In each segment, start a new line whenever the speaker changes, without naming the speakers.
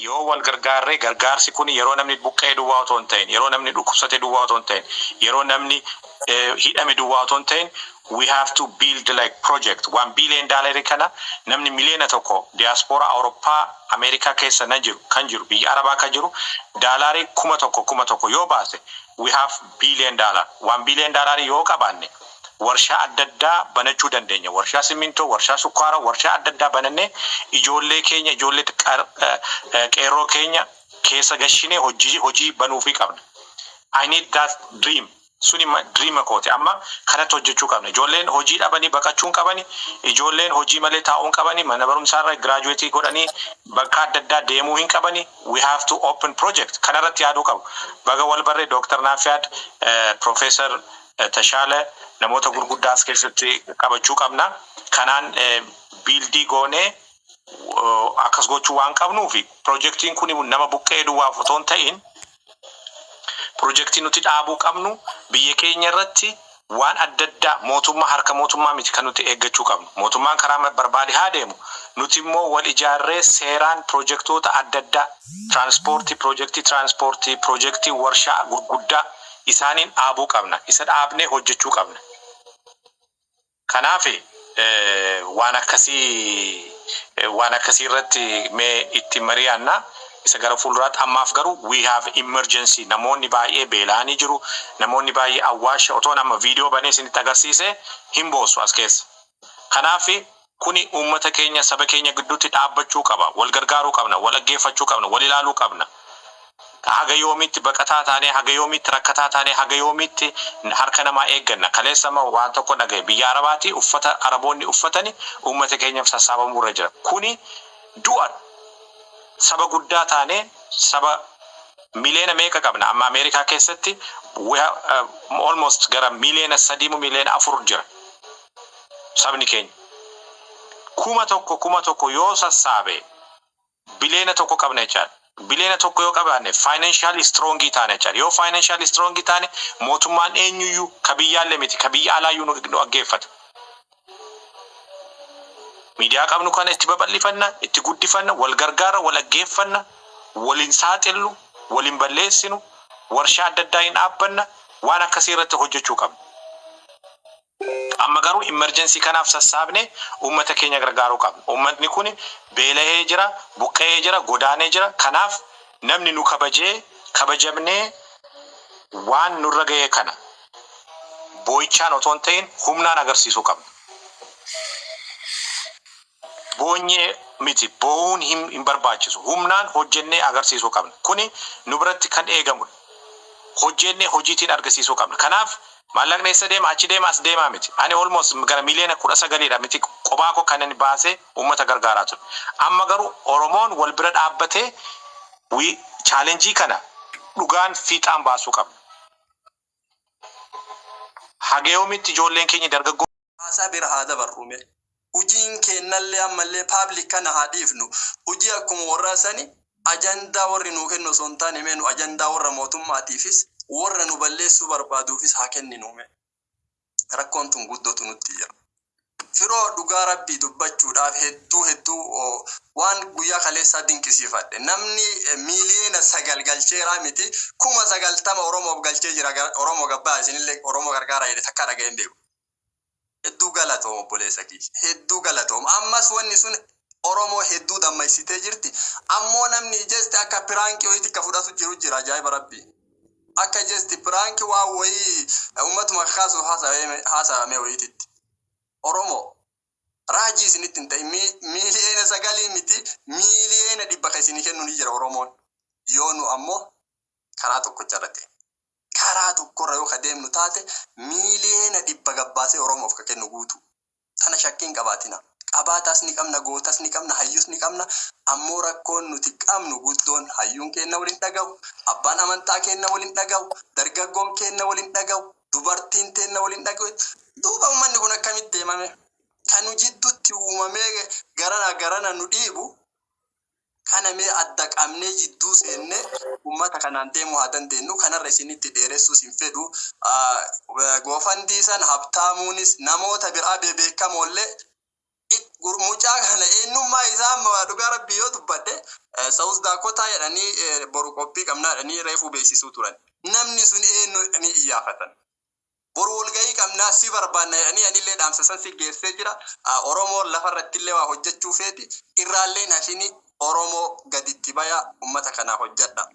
yoo wal gargaarree gargaarsi kun yeroo namni buqqee duwwaa otoo hin ta'in yeroo namni dhukkubsate duwwaa otoo hin ta'in yeroo namni hidhame duwwaa otoo hin ta'in we have to build like project $1 billion kana namni miliyoona tokko diaspora Awurooppaa Ameerikaa keessa kan jiru biyya Arabaa kan jiru doolarii 1,000 yoo baase we have $1 billion $1 billion yoo qabaanne warshaa adda addaa banachuu dandeenya warshaa simintoo warshaa sukkaara warshaa adda addaa bananne ijoollee keenya ijoollee qeerroo keenya keessa gashine hojii banuufi qabna. I need that dream suni dream kooti amma kanatti hojjechuu qabna ijoolleen hojii dhabanii baqachuun qabani ijoolleen hojii malee taa'uun qabani mana barumsaa irraa graduate godhanii bakka adda addaa deemuu hin qabani we have to open project kanarratti yaaduu qabu baga wal barree Dr. Nafiad Professor Tashaale namoota gurguddaas keessatti qabachuu qabna kanaan buildii goonee akkas gochuu waan qabnuufi projectiin kun nama buqqee duwwaa otoo hin ta'in projectii nuti dhaabuu qabnu biyya keenya irratti waan adda addaa mootummaa harka mootummaa miti kan nuti eeggachuu qabnu mootummaan karaa barbaade haa deemu nuti immoo wal ijaarree seeraan projectoota adda addaa transportii projectii warshaa gurguddaa isaaniin dhaabuu qabna isa dhaabnee hojjechuu qabna kanaaf waan akkasii irratti mee itti mari'anna isa gara fuulduraatti ammaaf garuu we have emergency namoonni baay'ee beelaanii jiru namoonni baay'ee awwaasha otoo nama viidiyoo banee isinitti agarsiise hin boosu as keessa kanaaf kuni uummata keenya saba keenya gidduutti dhaabbachuu qaba wal gargaaruu qabna wal dhaggeeffachuu qabna wal ilaaluu qabna haga yoomitti baqataa taanee haga yoomitti rakkataa taanee haga yoomitti harka namaa eegganna kaleessama waan tokko dhagaye biyya Arabaati uffata Araboonni uffatani uummata keenyaaf sassaabamuu irra jira kuni du'a saba guddaa taanee saba miliyoona meeqa qabna amma Ameerikaa keessatti almost gara miliyoona 3 miliyoona 4 jira sabni keenya kuma tokko yoo sassaabe biliyoona tokko qabna jechaadha biliyoona tokko yoo qabaanne financially strong taane jechaadha yoo financially strong taane mootummaan eenyuyyuu ka biyyaallee miti ka biyya alaayyuu nu dhaggeeffata miidiyaa qabnu kana itti babal'ifanna itti guddifanna wal gargaara wal dhaggeeffanna waliin saaxillu waliin balleessinu warshaa adda addaa hin dhaabbanna waan akkasii irratti hojjechuu qabna amma garuu emergency kanaaf sassaabne uummata keenya gargaaruu qabna uummatni kun beelahee jira buqqee jira godaanee jira kanaaf namni nu kabajamnee waan nurra ga'ee kana boo'ichaan otoo hin ta'in humnaan agarsiisuu qabna boonyee miti boo'uun hin barbaachisu humnaan hojjennee agarsiisuu qabna kuni nu biratti kan eegamu hojjennee hojiitiin agarsiisuu qabna kanaaf maallaqni isa deema achi deema as deema miti ani almost gara miliyoona 19 miti qophaa koo kanan baasee uummata gargaaraa ture amma garuu Oromoon wal bira dhaabbatee challenge kana dhugaan fiixaan baasuu qabna hagayoomitti ijoolleen keenya dargaggoo
haasaa bira haa dabarrume hojiin kennallee ammallee public kana haa dhiifnu hojii akkuma warra sani ajandaa warri nuu kennu osoo taane meenu ajandaa warra mootummaatiifis warra nu balleessuu barbaaduufis haa kenninuume rakkoon tun guddootu nutti jira firoo dhugaa rabbii dubbachuudhaaf hedduu waan guyyaa kaleessaa dinqisiifadhe namni miliyoona 9 galcheeraa miti 90 Oromoof galchee jira Oromoo gabbaa isinillee Oromoo gargaara jedhe takka dhaga'een beeku hedduu galatoom obboleessa kiyya hedduu galatoom ammas wanni sun Oromoo hedduu dammaysitee jirti ammoo namni jeste akka piraankii wayiitti akka fudhatu jira ajaa'iba rabbii akka jesti prank waa wayi ummatuma khaasu haasawame wayititti Oromo raajii isinitti hin ta'e miliyoona 9 miti miliyoona 100 isinii kennu ni jira Oromoon yoo nu ammoo karaa tokko jarrate karaa tokko yoo kadeemnu taate miliyoona 100 gabbaasee Oromoof ka kennu guutu tana shakkiin qabaatina qabaatas ni qabna gootas ni qabna hayyus ni qabna ammoo rakkoon nuti qabnu guddoon hayyuun kenna waliin dhagahu abbaan amantaa kenna waliin dhagahu dargaggoon kenna waliin dhagahu dubartiin kenna waliin dhagahu duuba ummanni kun akkamitti deemame kanu jidduutti uumamee garana nu dhiibu kana mee adda qabnee jidduu seenne ummata kanaan deemu haa dandeenyu kanarra isinitti dheeressuus hin fedhu goofandiisan habtaamuunis namoota biraa beekamoollee mucaa kana eenyummaa isaa dhugaa rabbii yoo dubbadde South Dakota jedhanii boru qophii qabnaa jedhanii reefuu beeksisuu turan. Namni sun eenyu jedhanii iyyaafatan. Boru walgahii qabnaa si barbaanna jedhanii anillee dhaamsasan si geessee jira. Oromoo lafarratti illee waa hojjechuu feeti. Irraallee nashini Oromoo gaditti baya ummata kanaa hojjedha.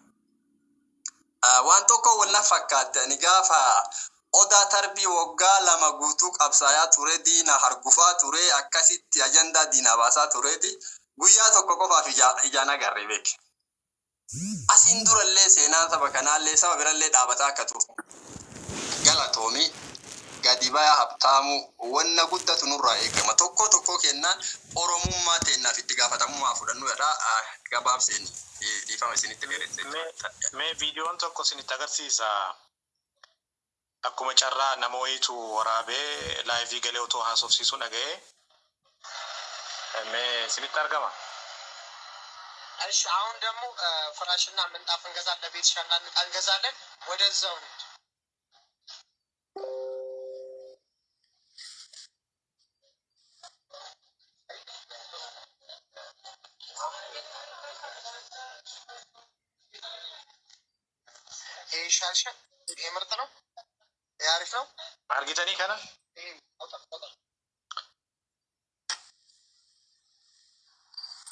Waan tokko wal fakkaate ani gaafa Odaa Tarbii waggaa 2 guutuu qabsaayaa ture diina hargufaa ture akkasitti ajandaa diina baasaa tureeti guyyaa tokko qofaaf ijaan agarre beek. Asiin durallee seenaan saba kanaallee saba birallee dhaabataa akka turu. Galatoomii gadi baya habtaamu wanna guddatu nurraa eegama tokko kennaan Oromummaa teennaaf itti gaafatamummaa fudhannu jedha gabaabseeni dhiifama isinitti dheeresse.
Mee viidiyoon tokko isinitti agarsiisa. Akkuma carraa nama wayitu waraabee laayivii galee otoo haasofsiisuu dhaga'ee mee isinitti argama.
እሺ አሁን ደግሞ ፍራሽና ምንጣፍ እንገዛለን ለቤትሽ አንዳንድ ዕቃ እንገዛለን ወደዛው ነው ይሄ ሻልሻ ይሄ ምርጥ ነው ያሪፍ ነው
argitanii kana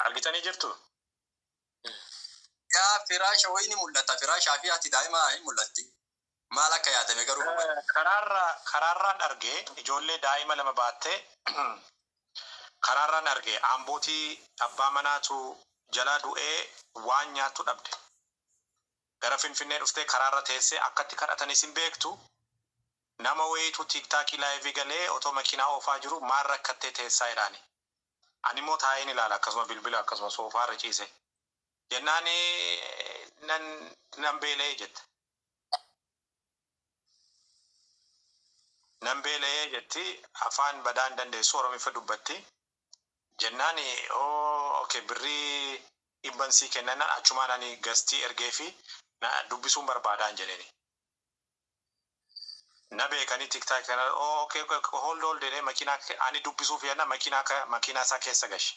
argitanii jirtu.
Yaa firaasha wayini mul'ata firaashaa fi ati daa'ima hin mul'atti. Maal akka yaadame garuu
karaarraan argee ijoollee daa'ima 2 baattee karaarraan argee ambootii abbaa manaatu jalaa du'ee waan nyaattu dhabde. Gara Finfinnee dhuftee karaarra teessee akkatti kadhatanis hin beektu. Nama wayitu TikTok live galee otoo makiinaa oofaa jiru maal rakkattee teessaa jedhaani. Ani immoo taa'een ilaala akkasuma bilbila akkasuma soofaarra ciise. Jennaani nan beelee jette. Nan beelee jetti afaan badaan dandeessu Oromiffa dubbatti. Jennaani okay birrii ibbansii kennan achumaan ani gastii ergee fi dubbisuun barbaadaan jedheni. Nabe kani TikTok kana okay hold dede makina ani dubbisuuf yana makina sa keessa gashi.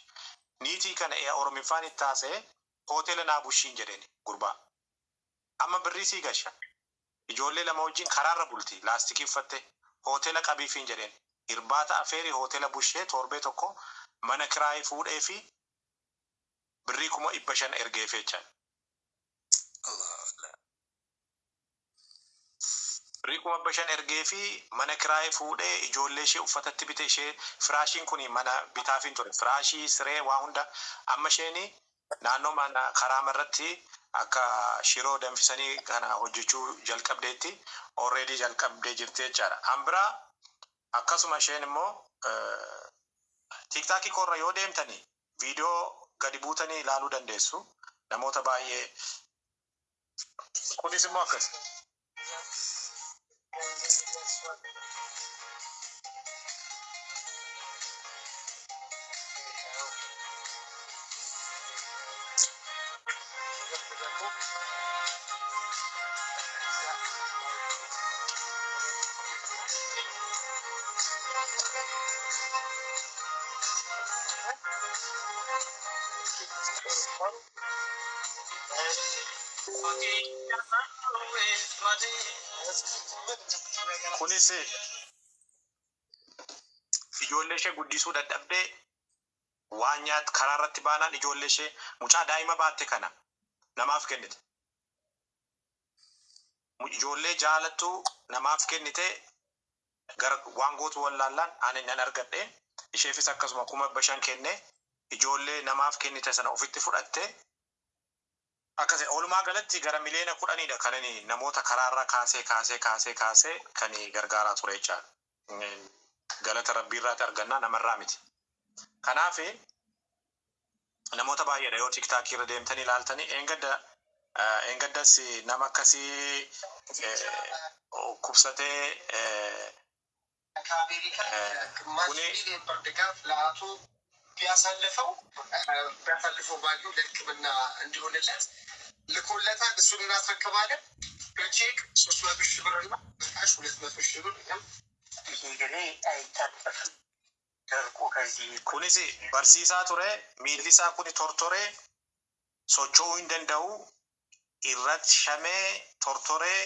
Niitii kana Oromiffaan ittaase hoteela Naabushiin jedheni gurba. Amma birrii sii gasha. Ijoollee 2 wajjin karaarra bulti laastikii uffatte hoteela qabiifiin jedheni. Irbaata afeeri hoteela Bushee torbee tokko mana kiraayii fuudhee fi birrii 500 ergee feechan. Birrii 500 ergee fi mana kiraayii fuudhee ijoollee ishee uffatatti bite ishee firaashiin kuni mana bitaafin ture firaashii siree waa hunda amma isheeni naannoo mana karaa marratti akka shiroo danfisanii kana hojjechuu jalqabdeetti already jalqabdee jirti jechaadha. Ambira akkasuma isheen immoo TikTok korra yoo deemtanii viidiyoo gadi buutanii ilaaluu dandeessu namoota baay'ee. Kunis immoo akkas. Kunis ijoollee ishee guddisuu dadhabdee waan nyaat karaarratti baanaan ijoollee ishee mucaa daa'ima baatte kana namaaf kennite. Ijoollee jaalattu namaaf kennite gara waan gootu wallaallaan ani nan argadhe isheefis akkasuma 500 kenne ijoollee namaaf kennite sana ofitti fudhatte akkasii oolmaa galatti gara miliyoona 10dha kanani namoota karaarra kaasee kani gargaaraa ture jechaadha. Galata Rabbii irraati argannaa namarraa miti. Kanaaf namoota baay'eedha yoo TikTok irra deemtanii ilaaltanii eengaddas nama akkasii kubsatee kuni
ቢያሳልፈው ባሉ ለሕክምና እንዲሆንለት ልኮለታል። እሱን እናስረክባለን። በቼክ 300 ሺህ ብር እና በካሽ 200 ሺህ ብር። ይሄ እንግዲህ አይታጠፍም።
kunis barsiisaa ture miilli isaa kun tortoree socho'uu hin danda'u irratti shamee tortoree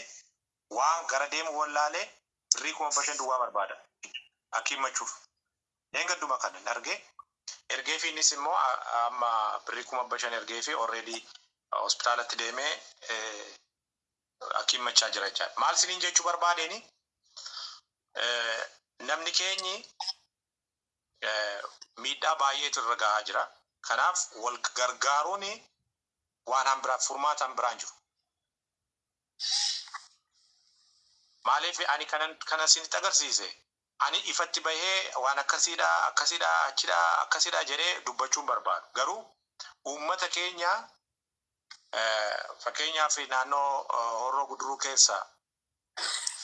waan gara deemu wallaalee birrii 5,000 duwwaa barbaada akiimachuuf eengadduma kana argee ergee fi innis immoo amma birrii 5,000 ergee fi already hospitaalatti deemee akiimachaa jira jechaadha. Maal siniin jechuu barbaadeni namni keenyi miidhaa baay'eetu irra gahaa jira. Kanaaf wal gargaaruun waan hambira furmaata hambiraan jiru. Maaliif ani kana sinitti agarsiise ani ifatti bahee waan akkasiidha jedhee dubbachuun barbaadu. Garuu uummata keenya fakkeenyaaf naannoo Horroo Guduruu keessa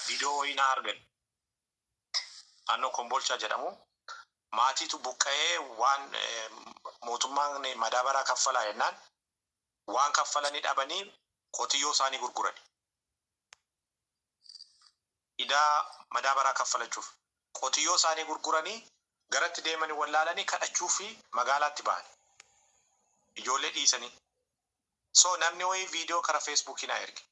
viidiyoo wayinaa argan naannoo Kombolcha jedhamu maatiitu buqqa'ee waan mootummaan madaabaraa kaffalaa jennaan waan kaffalanii dhabanii qotiyyoo isaanii gurguran. Idaa madaabaraa kaffalachuuf qotiyyoo isaanii gurguranii garatti deemanii wallaalanii kadhachuu fi magaalaatti ba'an ijoollee dhiisanii. So namni wayii viidiyoo kara Facebookii na erge.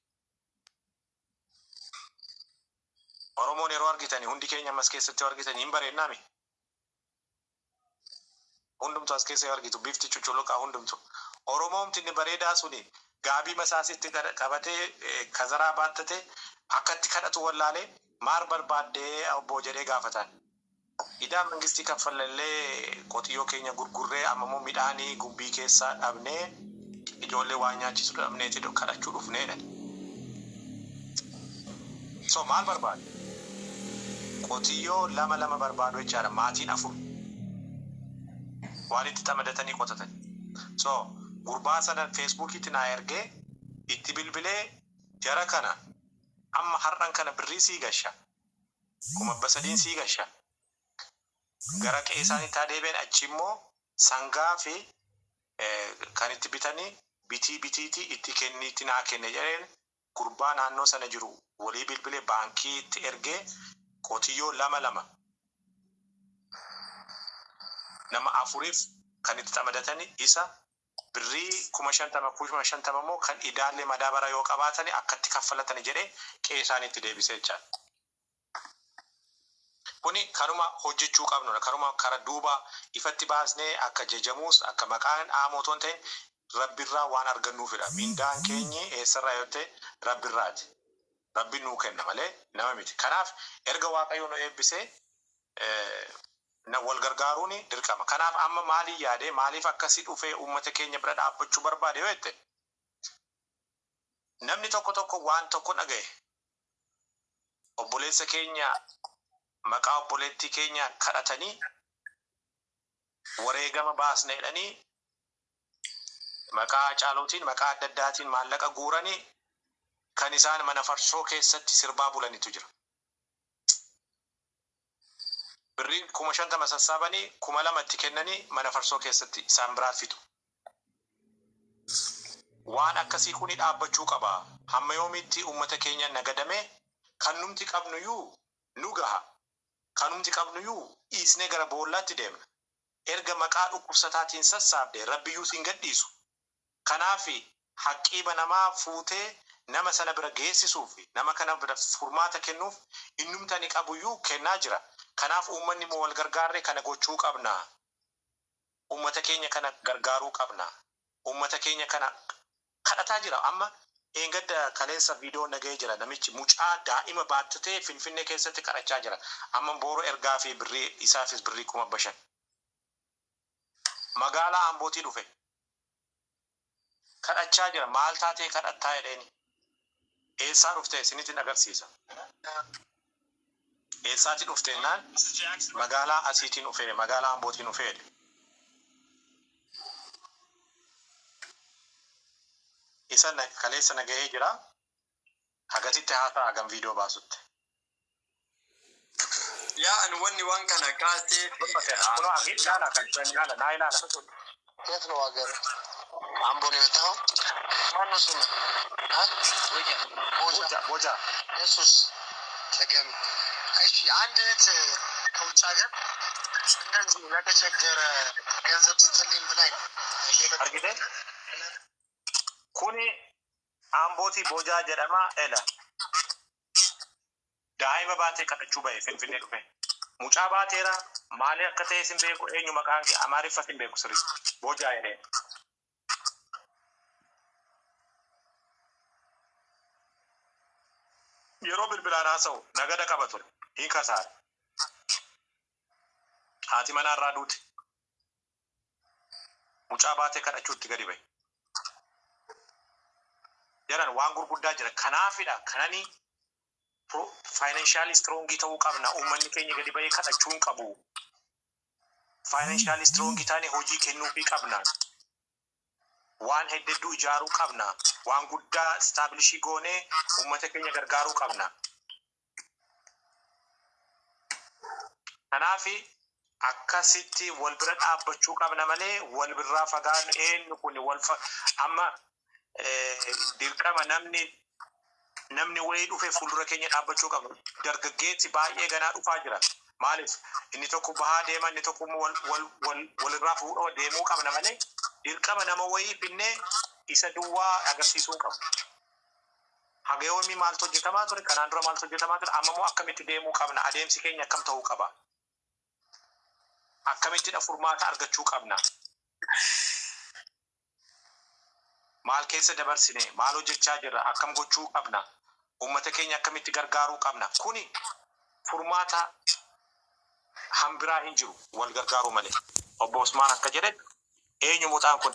Oromoon yeroo argitanii hundi keenya ammas keessatti argitanii hin bareednaami. Hundumtu as keessa argitu bifti cuculuqaa hundumtu. Oromoomti inni bareedaa suni gaabii masaasitti qabatee kazaraa baattatee akkatti kadhatu wallaalee maar barbaaddee obbo jedhee gaafatan. Idaa mangistii kaffalallee qotiyyoo keenya gurgurree ammoo midhaanii gumbii keessaa dhabnee ijoollee waan nyaachisu dhabneeti kadhachuu dhufneedha. So maal barbaadu? Qotiyyoo lama barbaadu jechaadha maatiin 4. Waan itti xamadatanii qotatan. So gurbaa sana Facebookitti na ergee itti bilbilee jara kana amma har'an kana birrii sii gasha. 3,000 sii gasha. Gara qeessaanii taadeebeen achi immoo sangaa fi kan itti bitanii bitiiti itti kenniitti naa kenne jedheen gurbaa naannoo sana jiru walii bilbilee baankii itti ergee qotiyyoo 2 nama 4 kan itti xamadatanii isa birrii 50,000 immoo kan idaallee madaabara yoo qabaatanii akkatti kaffalatanii jedhee qeessaanii itti deebisee jechaadha. Kuni karuma hojjechuu qabnudha. Karuma kara duuba ifatti baasnee akka jajamuus akka maqaan aamotoon ta'e rabbirraa waan argannuufidha. Mindaan keenyi eessarraa yoo ta'e rabbirraati. Rabbiin nuu kenna malee nama miti. Kanaaf erga Waaqayyo nu eebbisee wal gargaaruun dirqama. Kanaaf amma maalii yaadee maaliif akkasii dhufee uummata keenya bira dhaabbachuu barbaade yoo jette namni tokko waan tokko dhagaye obboleessa keenya maqaa obboleettii keenya kadhatanii wareegama baasne jedhanii maqaa caalootiin maqaa adda addaatiin maallaqa guuranii kan isaan mana farsoo keessatti sirbaa bulanitu jira. Birrii 5,000 sassaabanii 2,000 itti kennanii mana farsoo keessatti isaan biraa fitu. Waan akkasii kuni dhaabbachuu qaba. Hamma yoomitti uummata keenya nagadame kan numti qabnuyyuu nu gaha. Kan numti qabnuyyuu dhiisnee gara boollaatti deemna. Erga maqaa dhukkubsataatiin sassaabde rabbiyyuu siin gadhiisu. Kanaaf haqqii banamaa fuutee nama sana bira geessisuuf nama kana bira furmaata kennuuf innumtani qabuyyuu kennaa jira. Kanaaf uummanni moo wal gargaarree kana gochuu qabna. Uummata keenya kana gargaaruu qabna. Uummata keenya kana kadhataa jira. Amma eengadda kaleessa viidiyoo nagahee jira namichi mucaa daa'ima baattatee Finfinnee keessatti kadhachaa jira. Amma booroo ergaa fi birrii isaafis birrii 500. Magaalaa Ambootii dhufe. Kadhachaa jira. Maal taatee kadhattaa jedheeni. Eessaa dhufte isinitti agarsiisa. Eessaatti dhuftennaan magaalaa asiitiin dhufee magaalaa Ambootiin dhufee. Isa kaleessa nagahee jira. Hagatitti haasaa hagam viidiyoo baasutti.
Yaa ani wanni waan kana kaasee
የት ነው ሀገር? አምቦ ነው የመጣኸው? ማነው ስሙ?
ቦጃ
ኢየሱስ ተገም። እሺ አንድ እህት ከውጭ ሀገር እንደዚህ ለተቸገረ ገንዘብ ስትልኝ ብላኝ
argite kuni amboti boja jedhama ela daa'ima baatee kadhachuu bahe finfinnee dhufe mucaa baateera maali akka ta'e sin beeku eenyu maqaan kee amaariffa sin beeku sirrii boja jedhee yeroo bilbilaan haasa'u nagada qaba ture hiika isaa haati manaa irraa duuti mucaa baatee kadhachuutti gadi bahe jedhan waan gurguddaa jira kanaafidha kananii financially strong ta'uu qabna uummanni keenya gadi bahee kadhachuu hin qabu financially strong taane hojii kennuufii qabna waan hedduu ijaaruu qabna waan guddaa establish goonee uummata keenya gargaaruu qabna kanaafi akkasitti wal bira dhaabbachuu qabna malee wal birraa fagaan eenyu kun amma dirqama namni wayii dhufe fuuldura keenya dhaabbachuu qabna dargaggeessi baay'ee ganaa dhufaa jira maaliif inni tokko bahaa deema inni tokko wal irraa fuudhoo deemuu qabna malee dirqama nama wayii finnee isa duwwaa agarsiisuu qabna hagayoomi maaltu hojjetamaa ture kanaan dura maaltu hojjetamaa ture amma moo akkamitti deemuu qabna adeemsi keenya akkam ta'uu qaba akkamitti furmaata argachuu qabna maal keessa dabarsine maal hojjechaa jirra akkam gochuu qabna ummata keenya akkamitti gargaaruu qabna kuni furmaata hambiraa hin jiru wal gargaaruu malee obbo Usmaan akka jedhe eenyu mucaan kun